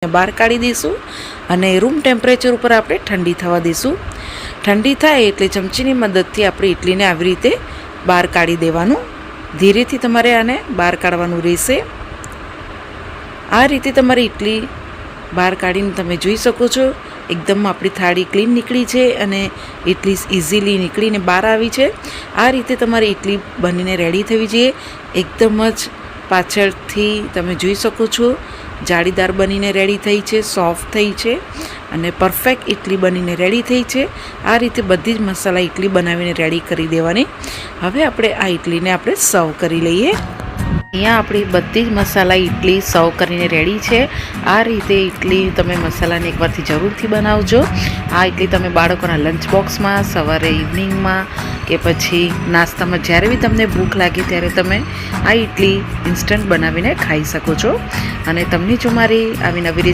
બહાર કાઢી દઈશું અને રૂમ ટેમ્પરેચર ઉપર આપણે ઠંડી થવા દઈશું. ઠંડી થાય એટલે ચમચીની મદદથી આપણે ઇડલીને આવી રીતે બહાર કાઢી દેવાનું. ધીરેથી તમારે આને બહાર કાઢવાનું રહેશે. આ રીતે તમારી ઇડલી બહાર કાઢીને તમે જોઈ શકો છો. એકદમ આપણી થાળી ક્લીન નીકળી છે અને ઇડલી ઇઝીલી નીકળીને બહાર આવી છે. આ રીતે તમારી ઇડલી બનીને રેડી થવી જોઈએ. એકદમ જ પાછળથી તમે જોઈ શકો છો જાળીદાર બનીને રેડી થઈ છે, સોફ્ટ થઈ છે અને પરફેક્ટ ઇડલી બનીને રેડી થઈ છે. આ રીતે બધી જ મસાલા ઇડલી બનાવીને રેડી કરી દેવાની. હવે આપણે આ ઇડલીને આપણે સર્વ કરી લઈએ. અહીંયા આપણી બધી જ મસાલા ઇડલી સર્વ કરીને રેડી છે. આ રીતે ઇડલી તમે મસાલાને એકવારથી જરૂરથી બનાવજો. આ ઇડલી તમે બાળકોના લંચ બોક્સમાં, સવારે ઇવનિંગમાં કે પછી નાસ્તામાં જ્યારે બી તમને ભૂખ લાગે ત્યારે તમે આ ઇડલી ઇન્સ્ટન્ટ બનાવીને ખાઈ શકો છો. અને તમને જો મારી આવી નવી